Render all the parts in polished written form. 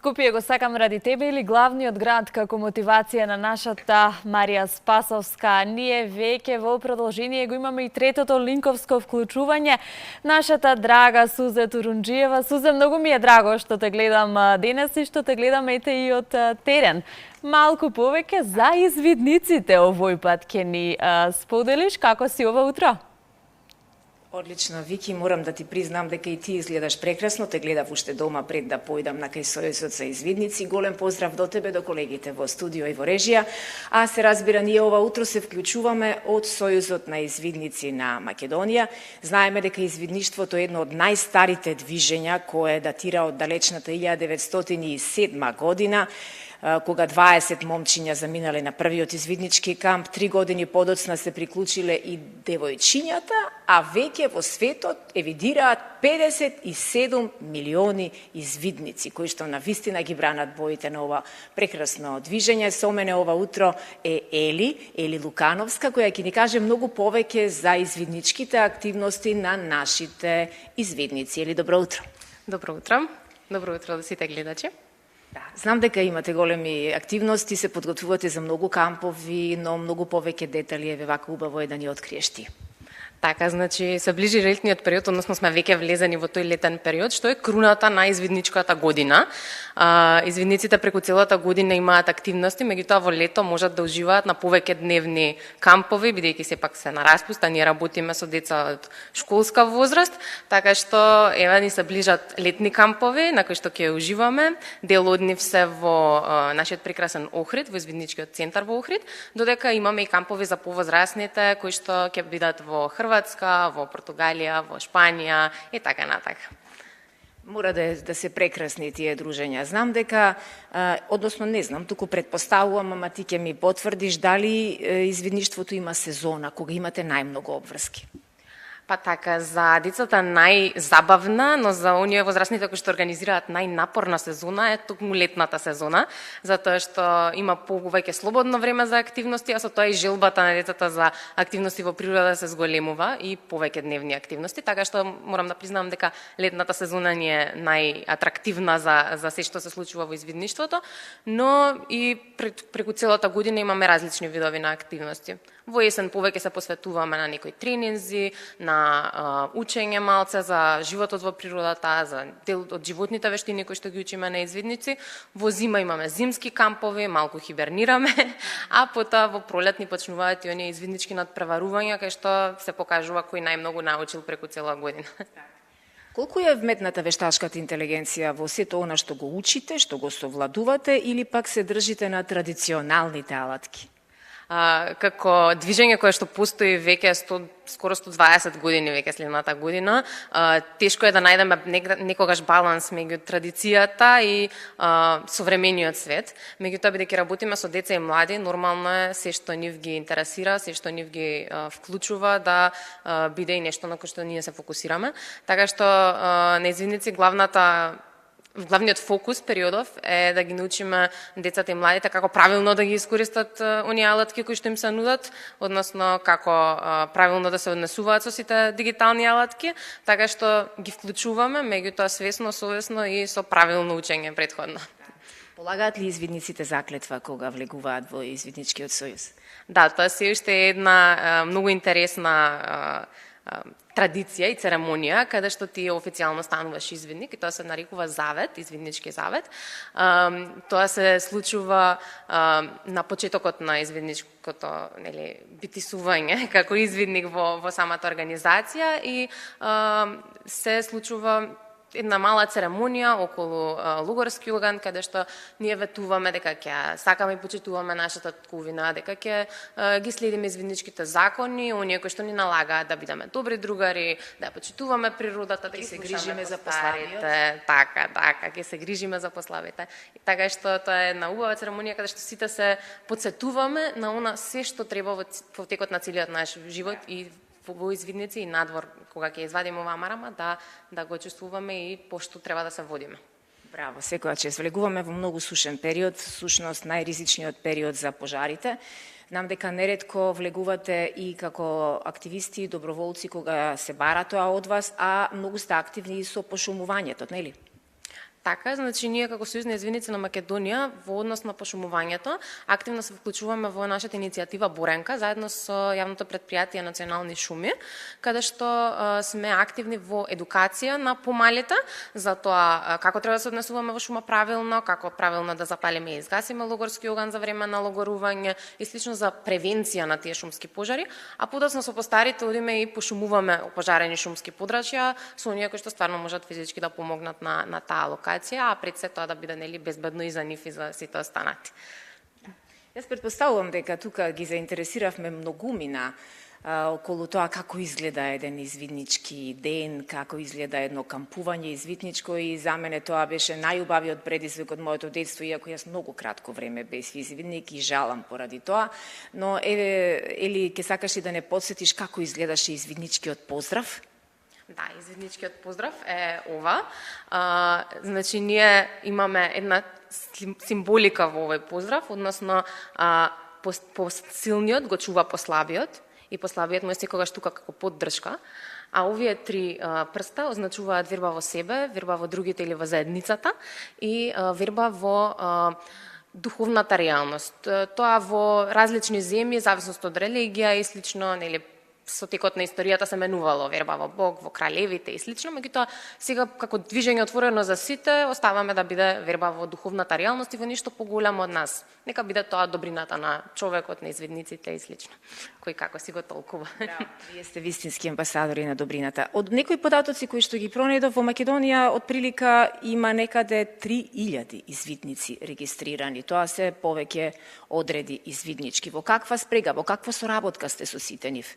Скопје го сакам ради тебе или главниот град како мотивација на нашата Марија Спасовска. Ние веќе во продолжение го имаме и третото линковско вклучување. Нашата драга Сузе Турунџиева. Сузе, многу ми е драго што те гледам денес и што те гледам ете и од терен. Малку повеќе за извидниците овој пат ќе ни споделиш како си ова утро? Одлично, Вики, морам да ти признам дека и ти изгледаш прекрасно, те гледав уште дома пред да поидам на кај Сојузот за извидници. Голем поздрав до тебе, до колегите во студио и во режија. А се разбира, ние ова утро се вклучуваме од Сојузот на извидници на Македонија. Знаеме дека извидништвото е едно од најстарите движења кое датира од далечната 1907 година, кога 20 момчиња заминале на првиот извиднички камп, 3 години подоцна се приклучиле и девојчињата, а веќе во светот евидираат 57 милиони извидници, кои што навистина ги бранат боите на ова прекрасно движење. Со мене ова утро е Ели Лукановска, која ќе ни каже многу повеќе за извидничките активности на нашите извидници. Ели, добро утро. Добро утро. Добро утро да сите гледачи. Да, знам дека имате големи активности, се подготвувате за многу кампови, но многу повеќе детали еве вака убаво е да ни откриеш ти. Така, значи, се ближи летниот период, односно сме веќе влезени во тој летен период, што е круната на извидничката година. Извидниците преку целата година имаат активности, меѓутоа во лето можат да уживаат на повеќе дневни кампови, бидејќи сепак се на распуст, а ние работиме со деца од школска возраст, така што ева ни се ближат летни кампови на кои што ќе уживаме. Дел од нив се во нашиот прекрасен Охрид, во извидничкиот центар во Охрид, додека имаме и кампови за повозрасните кои што ќе бидат во Хрватска, во Португалија, во Шпанија и така натака. Мора да се прекрасни тие дружења. Знам дека, односно не знам, туку предпоставувам, ама ти ќе ми потврдиш дали извидништвото има сезона, кога имате најмногу обврски. Па така, за децата најзабавна, но за оние возрастните кои што организираат најнапорна сезона е токму летната сезона, затоа што има повеќе слободно време за активности, а со тоа и желбата на децата за активности во природа се зголемува и повеќе дневни активности, така што морам да признам дека летната сезона ни е најатрактивна за се што се случува во извидништвото, но и преку целата година имаме различни видови на активности. Во есен повеќе се посветуваме на некои тренинзи, на учење малце за животот во природата, за дел од животните вештини кои што ги учиме на извидници. Во зима имаме зимски кампови, малку хибернираме, а потоа во пролет ни почнуваат и оние извиднички надпреварувања кај што се покажува кој најмногу научил преку цела година. Колку е вметната вештачката интелигенција во сето она што го учите, што го совладувате, или пак се држите на традиционалните алатки? Како движење кое што постои веќе скоро 120 години веќе следната година, тешко е да најдеме некогаш баланс меѓу традицијата и современиот свет. Меѓутоа, бидејќи работиме со деца и млади, нормално е се што нив ги интересира, се што нив ги вклучува да биде и нешто на кое што ние се фокусираме. Така што на извидници главниот фокус периодов е да ги научиме децата и младите како правилно да ги искористат оние алатки кои што им се нудат, односно како правилно да се однесуваат со сите дигитални алатки, така што ги вклучуваме, меѓутоа свесно, совесно и со правилно учење претходно. Полагаат ли извидниците заклетва кога влегуваат во извидничкиот сојуз? Да, тоа се уште е една многу интересна традиција и церемонија, каде што ти официјално стануваш извидник и тоа се нарекува завет, извиднички завет. Тоа се случува на почетокот на извидничкото битисување како извидник во самата организација и се случува една мала церемонија околу Лугарски јоган, каде што ние ветуваме дека ќе сакаме и почитуваме нашата татковина, дека ќе ги следиме извидничките закони, оние кои што ни налагаат да бидеме добри другари, да почитуваме природата, да се грижиме за пославиот. Така, ќе се грижиме за пославите. И така што тоа е една убава церемонија каде што сите се потсетуваме на она се што треба во текот на целиот наш живот и во извидници и надвор, кога ќе извадиме оваа марама, да го чувствуваме и пошто треба да се водиме. Браво, секоја чест. Влегуваме во многу сушен период, всушност најризичниот период за пожарите. Знам дека неретко влегувате и како активисти, доброволци, кога се бара тоа од вас, а многу сте активни и со пошумувањето, нели? Така, значи ние како Сојуз на извидници на Македонија во однос на пошумувањето активно се вклучуваме во нашата иницијатива Боренка заедно со јавното претпријатие Национални шуми, каде што сме активни во едукација на помалите за тоа како треба да се однесуваме во шума правилно, како правилно да запалиме и изгасиме логорски оган за време на логорување и слично за превенција на тие шумски пожари, а подоцна со постарите одиме и пошумуваме опожарени шумски подрачја со оние кои што стварно можат физички да помогнат на таа локација, а пред се тоа да биде безбедно и за нив и за сите останати. Јас претпоставувам дека тука ги заинтересиравме многумина околу тоа како изгледа еден извиднички ден, како изгледа едно кампување извидничко и за мене тоа беше најубавиот предизвик од моето детство, иако јас многу кратко време без извидник и жалам поради тоа, но Ели, ке сакаш ли да не потсетиш како изгледаше извидничкиот поздрав? Да, извидничкиот поздрав е ова. Значи, ние имаме една символика во овој поздрав, односно посилниот го чува послабиот и послабиот му е секогаш тука како поддршка, а овие три прста означуваат верба во себе, верба во другите или во заедницата и верба во духовната реалност. Тоа во различни земји, зависност од религија и слично, нели, со текот на историјата се менувало верба во Бог, во кралевите и слично, меѓутоа сега како движење отворено за сите, оставаме да биде верба во духовната реалност и во ништо поголемо од нас. Нека биде тоа добрината на човекот, на извидниците и слично, кој како си го толкува. Да, вие сте вистински амбасадори на добрината. Од некои податоци кои што ги пронедов, во Македонија од прилика има некаде 3000 извидници регистрирани. Тоа се повеќе одреди извиднички. Во каква спрега, во каква соработка сте со сите нив?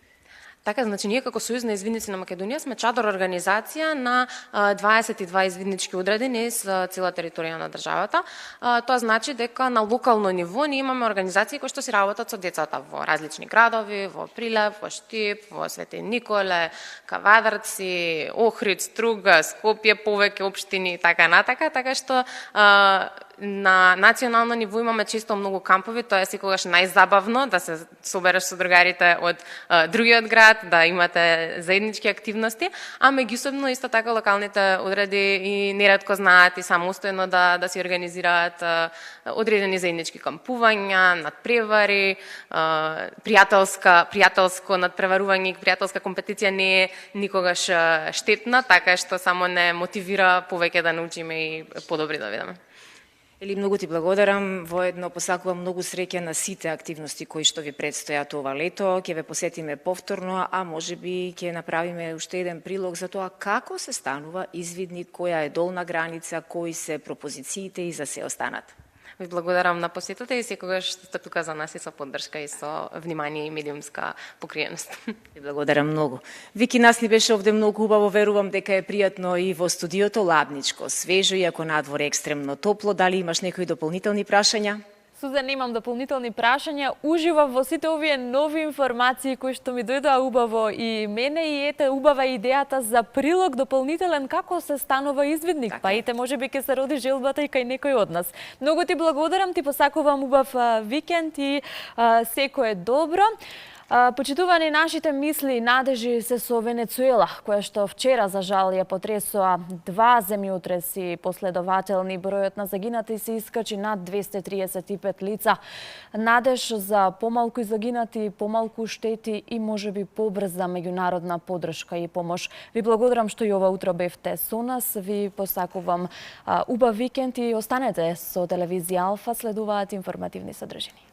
Така, значи, ние како Сојуз на извидници на Македонија сме чадор организација на 22 извиднички одреди низ цела територија на државата. Тоа значи дека на локално ниво ние имаме организации кои што си работат со децата во различни градови, во Прилеп, во Штип, во Свети Николе, Кавадарци, Охрид, Струга, Скопје, повеќе општини и така натака, така што на национално ниво имаме често многу кампови, тоа е секогаш најзабавно да се собереш со другарите од другиот град, да имате заеднички активности, а меѓусебно исто така локалните одреди и неретко знаат и самостојно да се организираат одредени заеднички кампувања, надпревари, пријателско надпреварување и пријателска компетиција не е никогаш штетна, така што само не мотивира повеќе да научиме и подобри да бидеме. Ели, многу ти благодарам, воедно посакувам многу среќа на сите активности кои што ви предстојат ова лето, ќе ве посетиме повторно, а можеби ќе направиме уште еден прилог за тоа како се станува извидник, која е долна граница, кои се пропозициите и за се останат. Ви благодарам на посетата и секогаш сте тука за нас и со поддршка и со внимание и медиумска покриеност. Ви благодарам многу. Вики, нас ни беше овде многу убаво, верувам дека е пријатно и во студиото, ладничко, свежо, иако надвор екстремно топло. Дали имаш некои дополнителни прашања? Сузан, имам дополнителни прашања. Уживав во сите овие нови информации кои што ми дојдоа убаво и мене и ете убава идејата за прилог дополнителен како се станува извидник. Така. Па ете можеби ќе се роди желбата и кај некој од нас. Многу ти благодарам, ти посакувам убав викенд и секое добро. Почитувани, нашите мисли и надежи се со Венецуела, која што вчера за жал ја потресоа два земјотреси последователни. Бројот на загинати се искачи над 235 лица. Надеж за помалку загинати, помалку штети и можеби побрза меѓународна поддршка и помош. Ви благодарам што и ова утро бевте со нас. Ви посакувам убав викенд и останете со телевизија Алфа, следуваат информативни содржини.